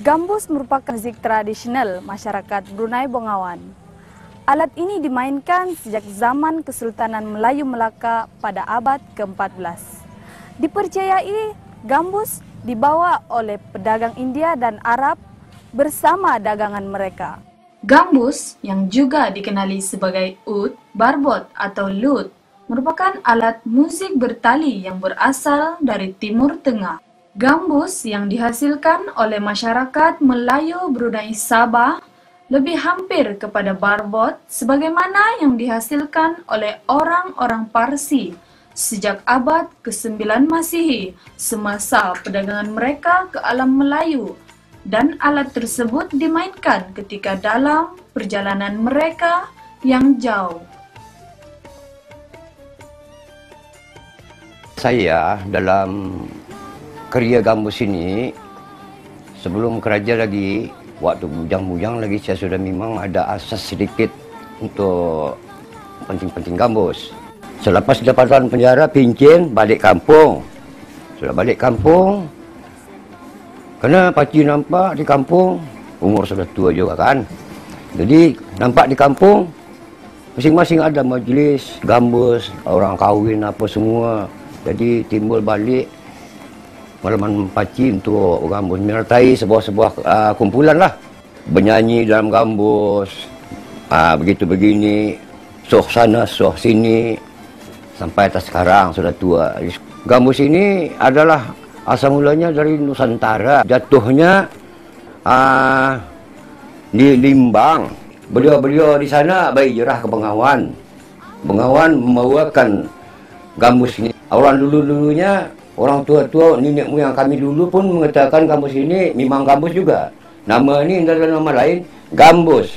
Gambus merupakan musik tradisional masyarakat Brunei Bongawan. Alat ini dimainkan sejak zaman Kesultanan Melayu Melaka pada abad ke-14. Dipercayai gambus dibawa oleh pedagang India dan Arab bersama dagangan mereka. Gambus yang juga dikenali sebagai ud, barbot atau lute merupakan alat musik bertali yang berasal dari Timur Tengah. Gambus yang dihasilkan oleh masyarakat Melayu Brunei Sabah lebih hampir kepada barbot sebagaimana yang dihasilkan oleh orang-orang Parsi sejak abad ke-9 Masihi semasa perdagangan mereka ke alam Melayu, dan alat tersebut dimainkan ketika dalam perjalanan mereka yang jauh. Saya dalam kerja gambus ini, sebelum kerja lagi, waktu bujang-bujang lagi, saya sudah memang ada asas sedikit untuk penting-penting gambus. Selepas dapatan penjara, pincin, balik kampung. Sudah balik kampung, karena pakcik nampak di kampung, umur sudah tua juga kan. Jadi nampak di kampung, masing-masing ada majlis gambus, orang kahwin apa semua. Jadi timbul balik malaman pakcik untuk gambus, menyertai sebuah kumpulan lah, bernyanyi dalam gambus, begitu begini, soh sana soh sini, sampai atas sekarang sudah tua. Gambus ini adalah asal mulanya dari Nusantara, jatuhnya di Limbang. Beliau di sana bayi jerah ke Bengawan. Bengawan membawakan gambus ini. Orang dulunya, orang tua-tua, nenek moyang kami dulu pun mengatakan gambus ini memang gambus juga. Nama ini adalah nama lain, gambus.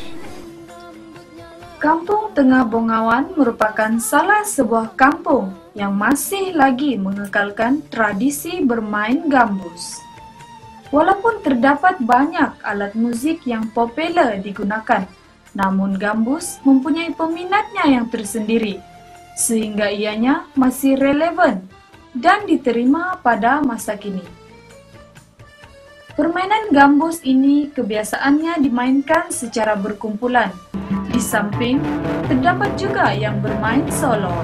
Kampung Tengah Bongawan merupakan salah sebuah kampung yang masih lagi mengekalkan tradisi bermain gambus. Walaupun terdapat banyak alat musik yang populer digunakan, namun gambus mempunyai peminatnya yang tersendiri, sehingga ianya masih relevan dan diterima pada masa kini. Permainan gambus ini kebiasaannya dimainkan secara berkumpulan. Di samping, terdapat juga yang bermain solo.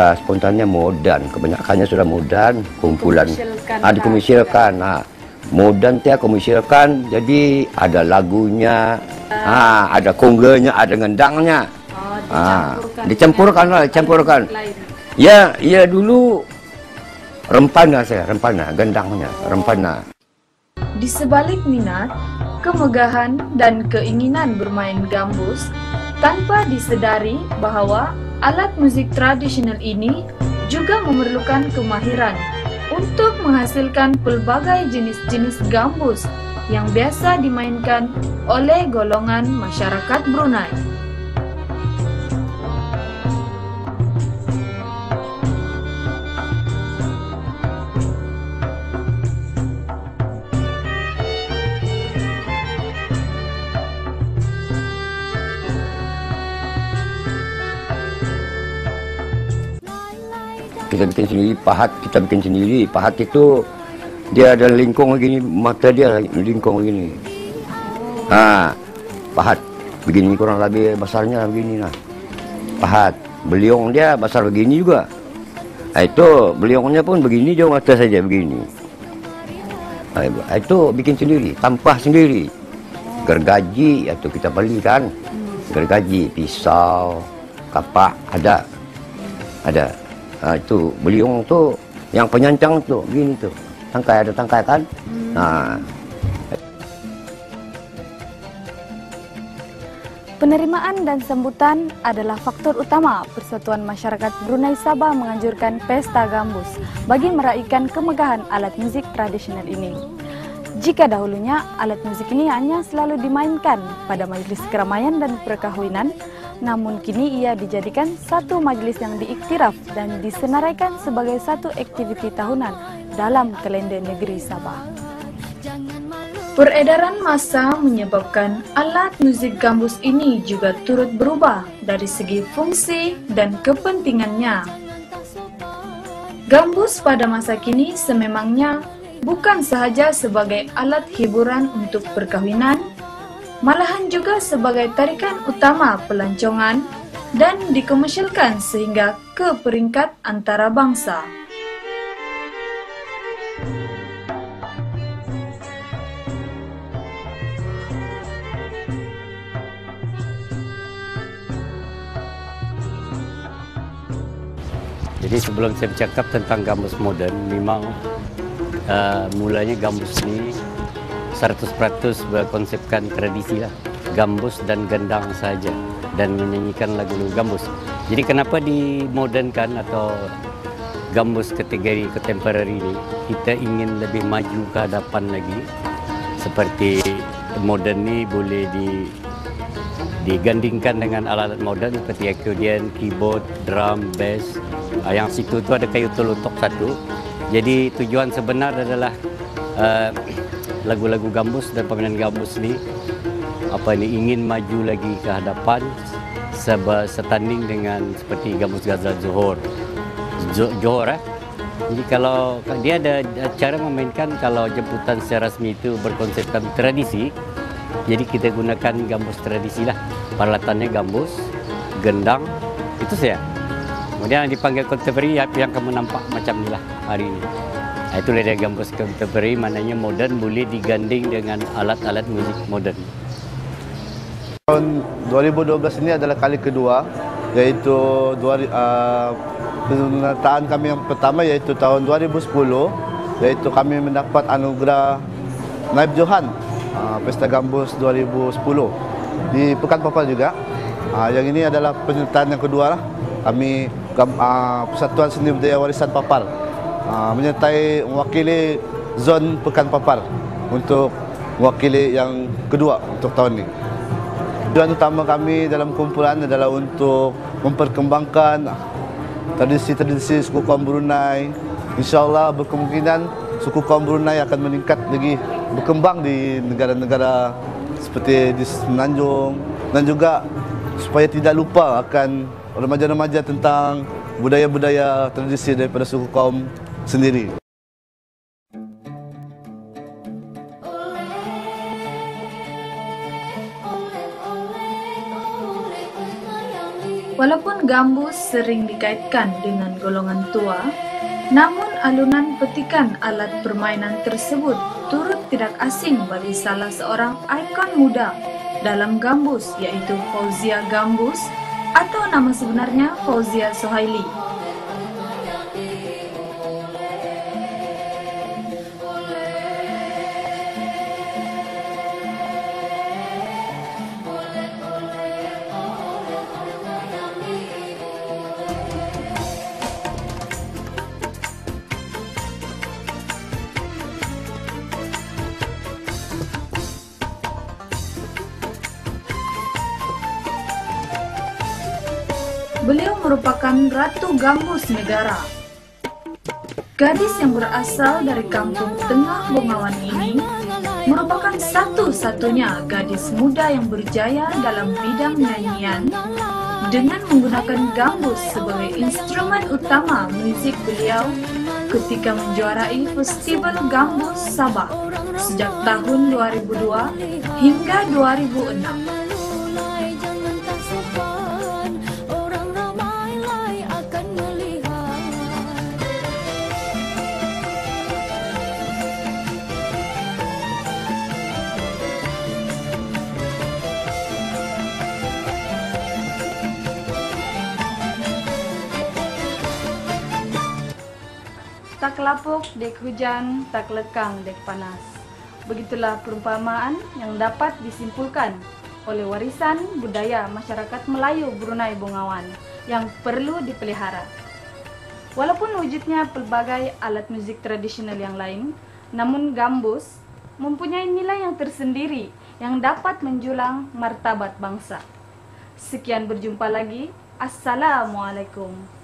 Spontannya modern, kebanyakannya sudah modern, kumpulan dikomersilkan. Modern dia komersilkan, jadi ada lagunya, ada kongganya, ada ngendangnya. Dicampurkan. Ya dulu rempana, gendangnya, rempana. Di sebalik minat, kemegahan, dan keinginan bermain gambus, tanpa disedari bahwa alat musik tradisional ini juga memerlukan kemahiran untuk menghasilkan pelbagai jenis-jenis gambus yang biasa dimainkan oleh golongan masyarakat Brunei. Kita bikin sendiri, pahat itu dia ada lingkung begini, mata dia lingkung begini. Pahat begini kurang lebih besarnya begini lah. Pahat, beliung dia besar begini juga. Itu beliungnya pun begini juga, mata saja begini. Itu bikin sendiri, tampah sendiri. Gergaji itu kita belikan. Gergaji, pisau, kapak ada. Itu beliung tuh yang penyancang tuh gini tuh, tangkai, ada tangkai kan. Penerimaan dan sambutan adalah faktor utama Persatuan Masyarakat Brunei Sabah menganjurkan pesta gambus bagi meraihkan kemegahan alat musik tradisional ini. Jika dahulunya alat musik ini hanya selalu dimainkan pada majelis keramaian dan perkawinan, namun kini ia dijadikan satu majelis yang diiktiraf dan disenaraikan sebagai satu aktiviti tahunan dalam kalender negeri Sabah. Jangan malu. Peredaran massa menyebabkan alat musik gambus ini juga turut berubah dari segi fungsi dan kepentingannya. Gambus pada masa kini sememangnya bukan sahaja sebagai alat hiburan untuk perkawinan, malahan juga sebagai tarikan utama pelancongan dan dikomersialkan sehingga ke peringkat antarabangsa. Jadi sebelum saya bercakap tentang gambus moden, memang mulanya gambus ini 100% berkonsepkan tradisi lah. Gambus dan gendang saja dan menyanyikan lagu-lagu gambus. Jadi kenapa dimodernkan atau gambus kategori contemporary ini? Kita ingin lebih maju ke hadapan lagi. Seperti moden ni boleh digandingkan dengan alat-alat moden seperti accordion, keyboard, drum, bass. Yang situ tu ada kayu telutuk satu. Jadi tujuan sebenar adalah lagu-lagu gambus dan permainan gambus ni ingin maju lagi ke hadapan setanding dengan seperti gambus Ghazal Johor. Jadi kalau dia ada cara memainkan, kalau jemputan secara rasmi itu berkonsepkan tradisi, jadi kita gunakan gambus tradisi lah. Peralatannya gambus, gendang, itu saja. Kemudian dipanggil contemporary yang kamu nampak macam inilah hari ini. Itulah dia gambus contemporary, maknanya moden boleh diganding dengan alat-alat musik moden. Tahun 2012 ini adalah kali kedua, iaitu penyertaan kami yang pertama iaitu tahun 2010, iaitu kami mendapat anugerah Naib Johan Pesta Gambus 2010 di Pekan Papar juga. Yang ini adalah penyertaan yang kedua lah. Kami Persatuan Seni Budaya Warisan Papar menyertai mewakili zon Pekan Papar untuk mewakili yang kedua untuk tahun ini. Tujuan utama kami dalam kumpulan adalah untuk memperkembangkan tradisi-tradisi suku kaum Brunei. InsyaAllah berkemungkinan suku kaum Brunei akan meningkat lagi, berkembang di negara-negara seperti di Semenanjung, dan juga supaya tidak lupa akan remaja-remaja tentang budaya-budaya tradisi daripada suku kaum sendiri. Walaupun gambus sering dikaitkan dengan golongan tua, namun alunan petikan alat permainan tersebut turut tidak asing bagi salah seorang ikon muda dalam gambus, yaitu Fauzia Gambus atau nama sebenarnya Fauzia Sohaili. Beliau merupakan Ratu Gambus Negara. Gadis yang berasal dari kampung Tengah Bongawan ini merupakan satu-satunya gadis muda yang berjaya dalam bidang nyanyian dengan menggunakan gambus sebagai instrumen utama musik beliau ketika menjuarai Festival Gambus Sabah sejak tahun 2002 hingga 2006. Tak lapuk dek hujan, tak lekang dek panas. Begitulah perumpamaan yang dapat disimpulkan oleh warisan budaya masyarakat Melayu Brunei Bongawan yang perlu dipelihara. Walaupun wujudnya pelbagai alat musik tradisional yang lain, namun gambus mempunyai nilai yang tersendiri yang dapat menjulang martabat bangsa. Sekian, berjumpa lagi. Assalamualaikum.